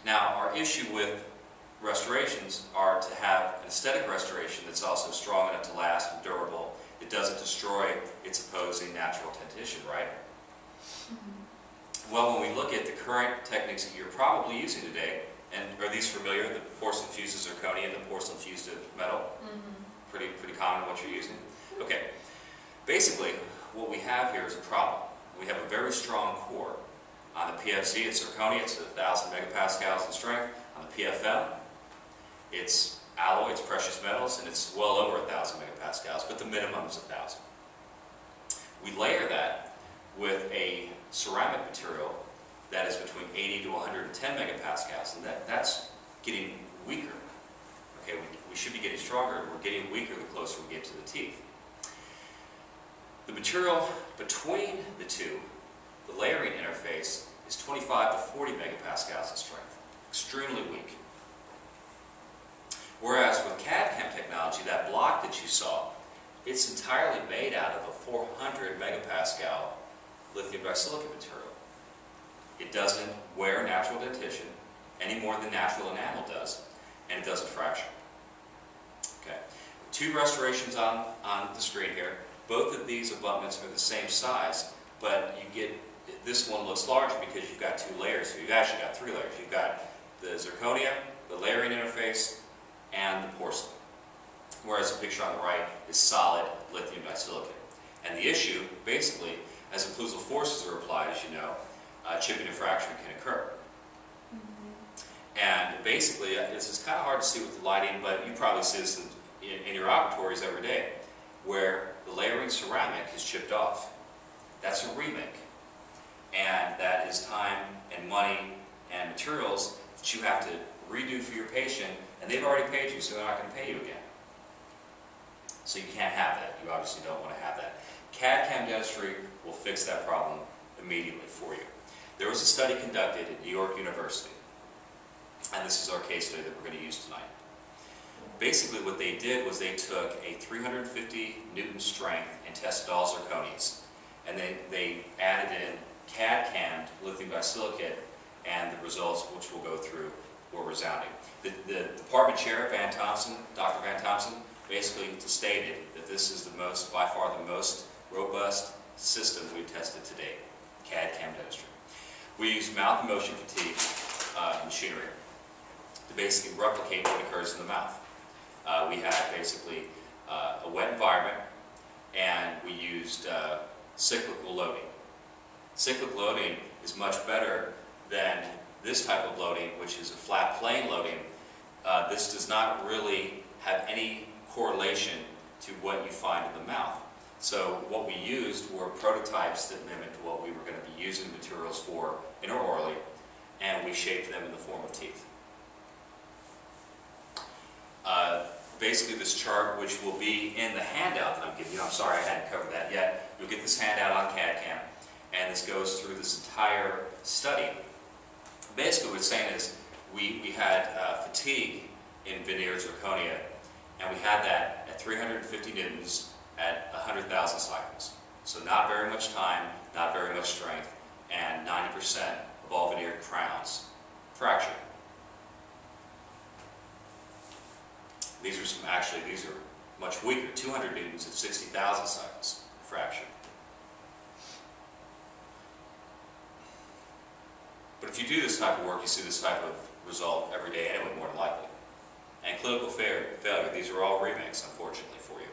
Now, our issue with restorations are to have an aesthetic restoration that's also strong enough to last and durable. It doesn't destroy its opposing natural dentition, right? Well, when we look at the current techniques that you're probably using today, and are these familiar, the porcelain fused to zirconia and the porcelain fused to metal? Pretty common what you're using? Okay. Basically, what we have here is a problem. We have a very strong core. On the PFC, it's zirconia, it's 1,000 megapascals in strength. On the PFM, it's alloy, it's precious metals, and it's well over 1,000 megapascals, but the minimum is 1,000. We layer that with a ceramic material that is between 80 to 110 megapascals, and that's getting weaker. Okay, we should be getting stronger, and we're getting weaker the closer we get to the teeth. The material between the two, the layering interface, is 25 to 40 megapascals in strength. Extremely weak. Whereas with CAD/CAM technology, that block that you saw, it's entirely made out of a 400 megapascal lithium disilicate material. It doesn't wear natural dentition any more than natural enamel does, and it doesn't fracture. Okay. Two restorations on the screen here. Both of these abutments are the same size, but you get, this one looks large because you've got two layers. So you've actually got three layers. You've got the zirconia, the layering interface, and the porcelain. Whereas the picture on the right is solid lithium disilicate. And the issue, basically, as occlusal forces are applied, as you know, chipping and fracturing can occur. And basically, this is kind of hard to see with the lighting, but you probably see this in your operatories every day, where the layering ceramic is chipped off. That's a remake. And that is time and money and materials that you have to redo for your patient, and they've already paid you, so they're not going to pay you again. So you can't have that. You obviously don't want to have that. CAD/CAM dentistry will fix that problem immediately for you. There was a study conducted at New York University, and this is our case study that we're going to use tonight. Basically what they did was they took a 350 Newton strength and tested all zirconias, and they added in CAD/CAM lithium disilicate, and the results, which we'll go through, were resounding. The department chair, Dr. Van Thompson, basically stated that this is the most, by far the most robust system we've tested to date, CAD/CAM dentistry. We use mouth and motion fatigue machinery to basically replicate what occurs in the mouth. We had basically a wet environment, and we used cyclical loading. Cyclic loading is much better than this type of loading, which is a flat plane loading. This does not really have any correlation to what you find in the mouth. So what we used were prototypes that mimicked what we were going to be using materials for intraorally, and we shaped them in the form of teeth. Basically this chart, which will be in the handout that I'm giving you, I'm sorry I hadn't covered that yet, you'll get this handout on CAD/CAM, and this goes through this entire study. Basically what it's saying is we had fatigue in veneer zirconia, and we had that at 350 newtons at 100,000 cycles. So not very much time, not very much strength, and 90% of all veneered crowns fractured. These are much weaker, 200 newtons at 60,000 cycles fractured. But if you do this type of work, you see this type of result every day anyway, more than likely. And clinical failure, these are all remakes, unfortunately, for you.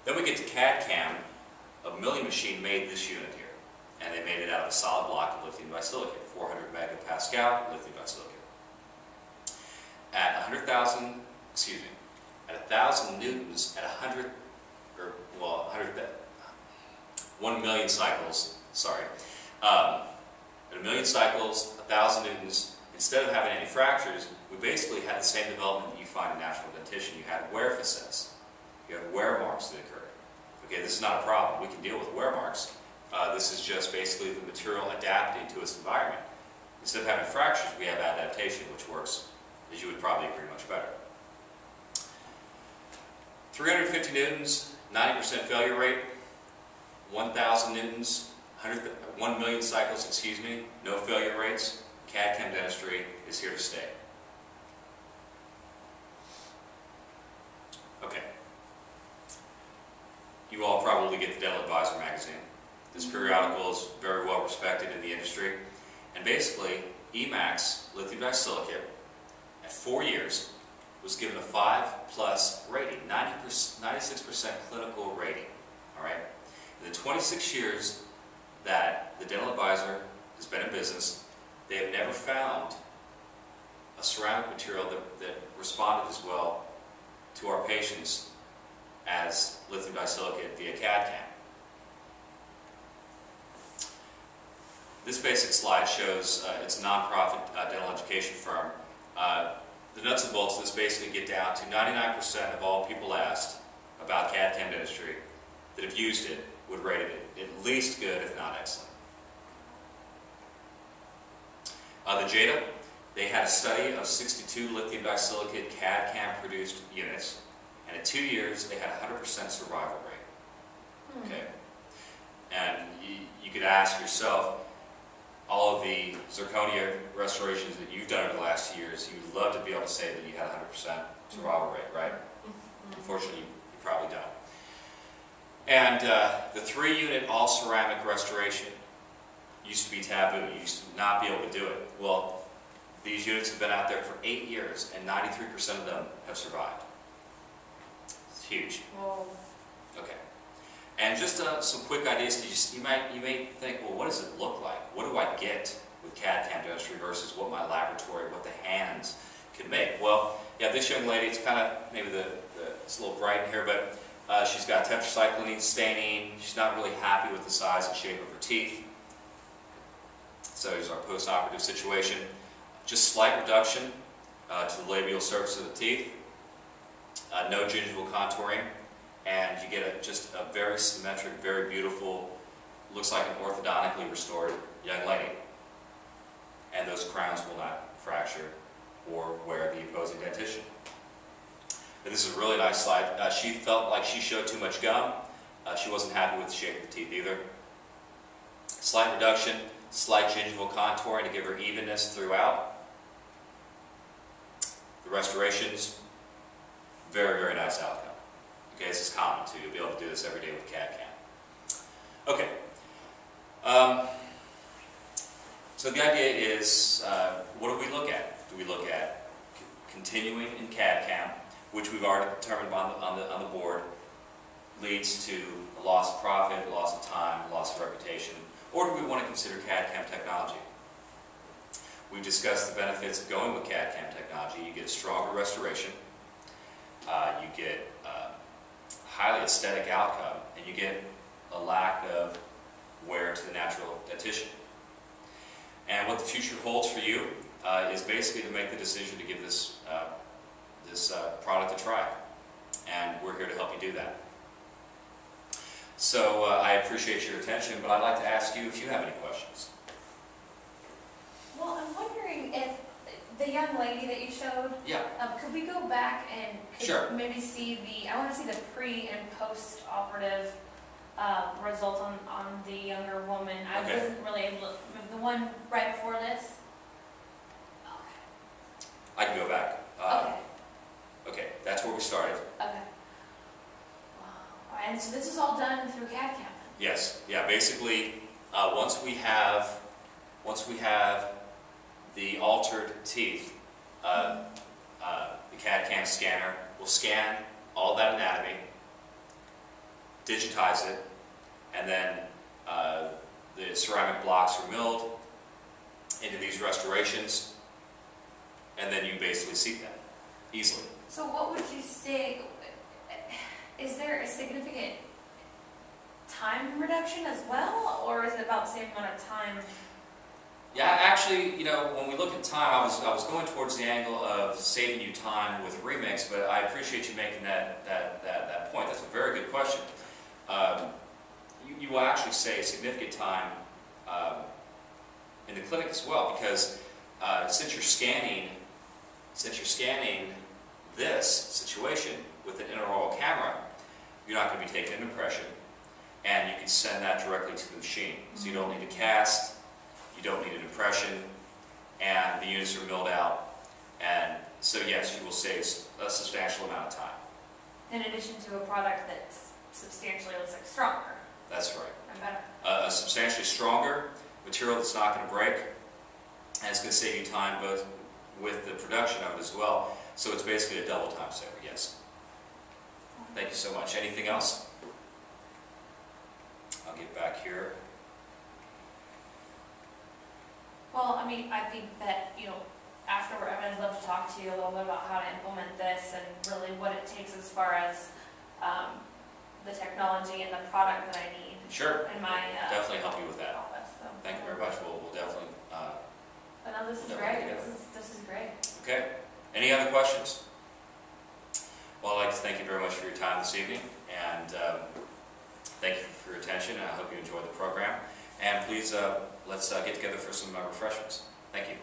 Then we get to CAD/CAM. A milling machine made this unit here, and they made it out of a solid block of lithium disilicate, 400 megapascal lithium disilicate. At 1,000 newtons, at 1 million cycles, sorry. At 1 million cycles, 1,000 newtons, instead of having any fractures, we basically had the same development that you find in natural dentition. You had wear facets. You had wear marks that occurred. Okay, this is not a problem. We can deal with wear marks. This is just basically the material adapting to its environment. Instead of having fractures, we have adaptation, which works, as you would probably agree, much better. 350 newtons, 90% failure rate. 1,000 newtons, 1 million cycles, no failure rates. CAD/CAM dentistry is here to stay. Okay. You all probably get the Dental Advisor magazine. This periodical is very well respected in the industry. And basically, EMAX lithium disilicate at 4 years was given a 5+ rating, 96% clinical rating. All right. In the 26 years that the Dental Advisor has been in business, they have never found a ceramic material that responded as well to our patients as lithium disilicate via CAD/CAM. This basic slide shows it's a nonprofit dental education firm. The nuts and bolts of this basically get down to 99% of all people asked about CAD/CAM dentistry that have used it would rate it at least good, if not excellent. The JADA, they had a study of 62 lithium disilicate CAD/CAM produced units, and in 2 years they had a 100% survival rate. Okay, and you could ask yourself, all of the zirconia restorations that you've done over the last 2 years, you'd love to be able to say that you had a 100% survival rate, right? Unfortunately, you probably don't. And the 3-unit all-ceramic restoration used to be taboo. You used to not be able to do it. Well, these units have been out there for 8 years, and 93% of them have survived. It's huge. Whoa. Okay. And just some quick ideas. You may think, well, what does it look like? What do I get with CAD/CAM dentistry versus what my laboratory, what the hands can make? Well, yeah, this young lady, it's kind of, maybe it's a little bright in here, but she's got tetracycline staining. She's not really happy with the size and shape of her teeth. So here's our post-operative situation. Just slight reduction to the labial surface of the teeth. No gingival contouring. And you get just a very symmetric, very beautiful, looks like an orthodontically restored young lady. And those crowns will not fracture or wear the opposing dentition. And this is a really nice slide. She felt like she showed too much gum. She wasn't happy with the shape of the teeth either. Slight reduction, slight gingival contouring to give her evenness throughout. The restorations, very, very nice outcome. Okay, this is common too. You'll be able to do this every day with CAD/CAM. Okay. So the idea is, what do we look at? Do we look at continuing in CAD/CAM, which we've already determined on the board, leads to a loss of profit, loss of time, loss of reputation, or do we want to consider CAD/CAM technology? We've discussed the benefits of going with CAD/CAM technology. You get stronger restoration, you get highly aesthetic outcome, and you get a lack of wear to the natural dentition. And what the future holds for you is basically to make the decision to give this product a try. And we're here to help you do that. So I appreciate your attention, but I'd like to ask you if you have any questions. Well, I'm wondering if the young lady that you showed, Yeah. Could we go back and Sure. maybe see I want to see the pre and post-operative results on the younger woman. I Okay. wasn't really able to, the one right before this? Okay. I can go back. Okay. Okay, that's where we started. Okay. Wow. And so this is all done through CAD/CAM? Yes. Yeah. Basically, once we have the altered teeth, the CAD/CAM scanner will scan all that anatomy, digitize it, and then the ceramic blocks are milled into these restorations, and then you basically see them easily. So what would you say, is there a significant time reduction as well, or is it about the same amount of time? Yeah, actually, you know, when we look at time, I was going towards the angle of saving you time with remix, but I appreciate you making that point. That's a very good question. You will actually save significant time in the clinic as well, because since you're scanning this situation with an intraoral camera, you're not going to be taking an impression, and you can send that directly to the machine. So you don't need to cast. You don't need an impression, and the units are milled out. And so yes, you will save a substantial amount of time. In addition to a product that's substantially, looks like stronger That's right. and better. A substantially stronger material that's not going to break, and it's going to save you time both with the production of it as well. So it's basically a double time saver, yes. Thank you so much. Anything else? I'll get back here. Well, I mean, I think that, afterward, I'd love to talk to you a little bit about how to implement this and really what it takes as far as the technology and the product that I need. Sure. In my definitely help you with that. office. So. Thank you very much. We'll definitely. But no, this is we'll great. definitely This is great. Okay. Any other questions? Well, I'd like to thank you very much for your time this evening, and thank you for your attention, and I hope you enjoyed the program. And please, let's get together for some refreshments. Thank you.